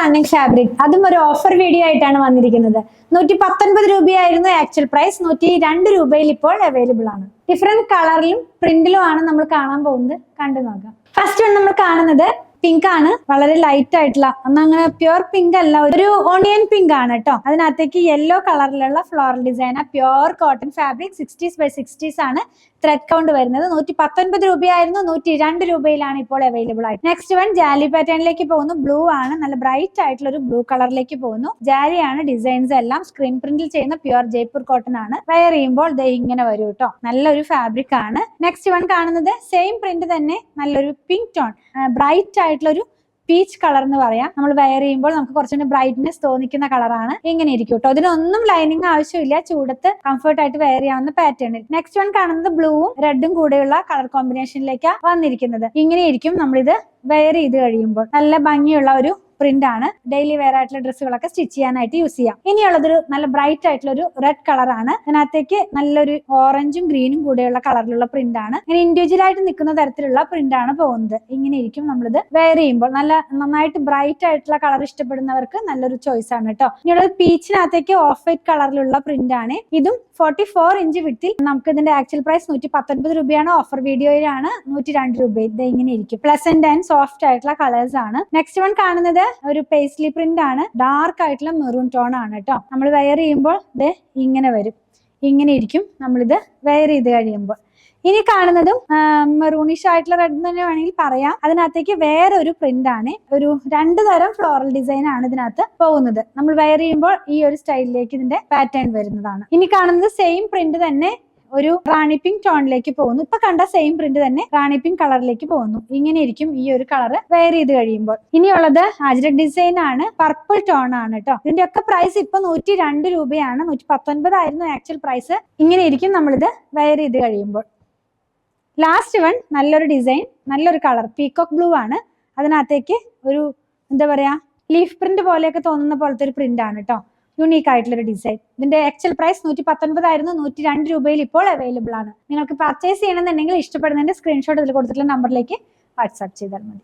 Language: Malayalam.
റണ്ണിങ് ഫാബ്രിക്, അതും ഒരു ഓഫർ വീഡിയോ ആയിട്ടാണ് വന്നിരിക്കുന്നത്. 119 രൂപയായിരുന്നു ആക്ച്വൽ പ്രൈസ്, 102 രൂപയിൽ ഇപ്പോൾ അവൈലബിൾ ആണ്. ഡിഫറെന്റ് കളറിലും പ്രിന്റിലും ആണ് നമ്മൾ കാണാൻ പോകുന്നത്. കണ്ടു നോക്കാം. ഫസ്റ്റ് വൺ നമ്മൾ കാണുന്നത് പിങ്ക് ആണ്. വളരെ ലൈറ്റ് ആയിട്ടുള്ള, അങ്ങനെ പ്യുവർ പിങ്ക് അല്ല, ഒരു ഓണിയൻ പിങ്ക് ആണ് കേട്ടോ. അതിനകത്തേക്ക് യെല്ലോ കളറിലുള്ള floral design. Pure cotton fabric, 60s by 60s ആണ് ത്രെഡ് കൗണ്ട് വരുന്നത്. 119 രൂപയായിരുന്നു, 102 രൂപയിലാണ് ഇപ്പോൾ അവൈലബിൾ ആയിട്ട്. നെക്സ്റ്റ് വൺ ജാലി പാറ്റേണിലേക്ക് പോകുന്നു. ബ്ലൂ ആണ്, നല്ല ബ്രൈറ്റ് ആയിട്ടുള്ള ഒരു ബ്ലൂ കളറിലേക്ക് പോകുന്നു. ജാലിയാണ് ഡിസൈൻസ് എല്ലാം. സ്ക്രീൻ പ്രിന്റിൽ ചെയ്യുന്ന പ്യുവർ ജയ്പൂർ കോട്ടൺ ആണ്. വെയർ ചെയ്യുമ്പോൾ ഇങ്ങനെ വരും കേട്ടോ. നല്ലൊരു ഫാബ്രിക് ആണ്. നെക്സ്റ്റ് വൺ കാണുന്നത് സെയിം പ്രിന്റ് തന്നെ, നല്ലൊരു പിങ്ക് ടോൺ, ബ്രൈറ്റ് ആയിട്ടുള്ള ഒരു പീച്ച് കളർ എന്ന് പറയാം. നമ്മൾ വെയർ ചെയ്യുമ്പോൾ നമുക്ക് കുറച്ചുകൂടി ബ്രൈറ്റ്നെസ് തോന്നിക്കുന്ന കളറാണ്. ഇങ്ങനെ ഇരിക്കും കേട്ടോ. ഇതിനൊന്നും ലൈനിങ് ആവശ്യമില്ല, ചൂടത്ത് കംഫർട്ട് ആയിട്ട് വെയർ ചെയ്യാവുന്ന പാറ്റേണിൽ. നെക്സ്റ്റ് വൺ കാണുന്നത് ബ്ലൂവും റെഡും കൂടെയുള്ള കളർ കോമ്പിനേഷനിലേക്കാണ് വന്നിരിക്കുന്നത്. ഇങ്ങനെ ഇരിക്കും നമ്മളിത് വെയർ ചെയ്ത് കഴിയുമ്പോൾ. നല്ല ഭംഗിയുള്ള ഒരു പ്രിന്റ് ആണ്. ഡെയിലി വെയർ ആയിട്ടുള്ള ഡ്രസ്സുകളൊക്കെ സ്റ്റിച്ച് ചെയ്യാനായിട്ട് യൂസ് ചെയ്യാം. ഇനിയുള്ളതൊരു നല്ല ബ്രൈറ്റ് ആയിട്ടുള്ള ഒരു റെഡ് കളർ ആണ്. അതിനകത്തേക്ക് നല്ലൊരു ഓറഞ്ചും ഗ്രീനും കൂടെയുള്ള കളറിലുള്ള പ്രിന്റ് ആണ്. ഇങ്ങനെ ഇൻഡിവിജ്വൽ ആയിട്ട് നിൽക്കുന്ന തരത്തിലുള്ള പ്രിന്റ് ആണ് പോകുന്നത്. ഇങ്ങനെ ഇരിക്കും നമ്മളിത് വെയർ ചെയ്യുമ്പോൾ. നന്നായിട്ട് ബ്രൈറ്റ് ആയിട്ടുള്ള കളർ ഇഷ്ടപ്പെടുന്നവർക്ക് നല്ലൊരു ചോയ്സ് ആണ് കേട്ടോ. ഇനിയുള്ളത് പീച്ചിനകത്തേക്ക് ഓഫ് വൈറ്റ് കളറിലുള്ള പ്രിന്റ് ആണ്. ഇതും 44 ഇഞ്ച് വിട്ടിൽ. നമുക്ക് ഇതിന്റെ ആക്ച്വൽ പ്രൈസ് 119 രൂപയാണ്. ഓഫർ വീഡിയോയിലാണ് 102 രൂപ. ഇത് ഇങ്ങനെ ഇരിക്കും. പ്ലസന്റ് ആൻഡ് സോഫ്റ്റ് ആയിട്ടുള്ള കളേഴ്സ് ആണ്. നെക്സ്റ്റ് വൺ കാണുന്നത് ഒരു പേസ്ലി പ്രിന്റ് ആണ്. ഡാർക്ക് ആയിട്ടുള്ള മെറൂൺ ടോൺ ആണ് കേട്ടോ. നമ്മൾ വെയർ ചെയ്യുമ്പോൾ ഇത് ഇങ്ങനെ വരും. ഇങ്ങനെ ഇരിക്കും നമ്മളിത് വെയർ ചെയ്ത് കഴിയുമ്പോൾ. ഇനി കാണുന്നതും മെറൂണിഷ് ആയിട്ടുള്ള റെഡ് തന്നെ വേണമെങ്കിൽ പറയാം. അതിനകത്തേക്ക് വേറെ ഒരു പ്രിന്റ് ആണ്. ഒരു 2 തരം ഫ്ലോറൽ ഡിസൈൻ ആണ് ഇതിനകത്ത് പോകുന്നത്. നമ്മൾ വെയർ ചെയ്യുമ്പോൾ ഈ ഒരു സ്റ്റൈലിലേക്ക് ഇതിന്റെ പാറ്റേൺ വരുന്നതാണ്. ഇനി കാണുന്നത് സെയിം പ്രിന്റ് തന്നെ ഒരു റാണി പിങ്ക് ടോണിലേക്ക് പോകുന്നു. ഇപ്പൊ കണ്ട സെയിം പ്രിന്റ് തന്നെ റാണി പിങ്ക് കളറിലേക്ക് പോകുന്നു. ഇങ്ങനെ ഇരിക്കും ഈ ഒരു കളർ വെയർ ചെയ്ത് കഴിയുമ്പോൾ. ഇനിയുള്ളത് അജ്രക് ഡിസൈൻ ആണ്. പർപ്പിൾ ടോൺ ആണ് കേട്ടോ. ഇതിന്റെ ഒക്കെ പ്രൈസ് ഇപ്പൊ 102 രൂപയാണ്. 119 ആയിരുന്നു ആക്ച്വൽ പ്രൈസ്. ഇങ്ങനെ ഇരിക്കും നമ്മളിത് വെയർ ചെയ്ത് കഴിയുമ്പോൾ. ലാസ്റ്റ് വൺ നല്ലൊരു ഡിസൈൻ, നല്ലൊരു കളർ പീകോക്ക് ബ്ലൂ ആണ്. അതിനകത്തേക്ക് ഒരു എന്താ പറയാ ലീഫ് പ്രിന്റ് പോലെയൊക്കെ തോന്നുന്ന പോലത്തെ ഒരു പ്രിന്റ് ആണ് കേട്ടോ. യുണീക്ക് ആയിട്ടുള്ള ഒരു ഡിസൈൻ. ഇതിന്റെ ആക്ച്വൽ പ്രൈസ് 119 ആയിരുന്നു, 102 രൂപയിൽ ഇപ്പോൾ അവൈലബിൾ ആണ്. നിങ്ങൾക്ക് പർച്ചേസ് ചെയ്യണമെന്നുണ്ടെങ്കിൽ ഇഷ്ടപ്പെടുന്നതിന്റെ സ്ക്രീൻഷോട്ട് ഇതിൽ കൊടുത്തിട്ടുള്ള നമ്പറിലേക്ക് വാട്സാപ്പ് ചെയ്താൽ മതി.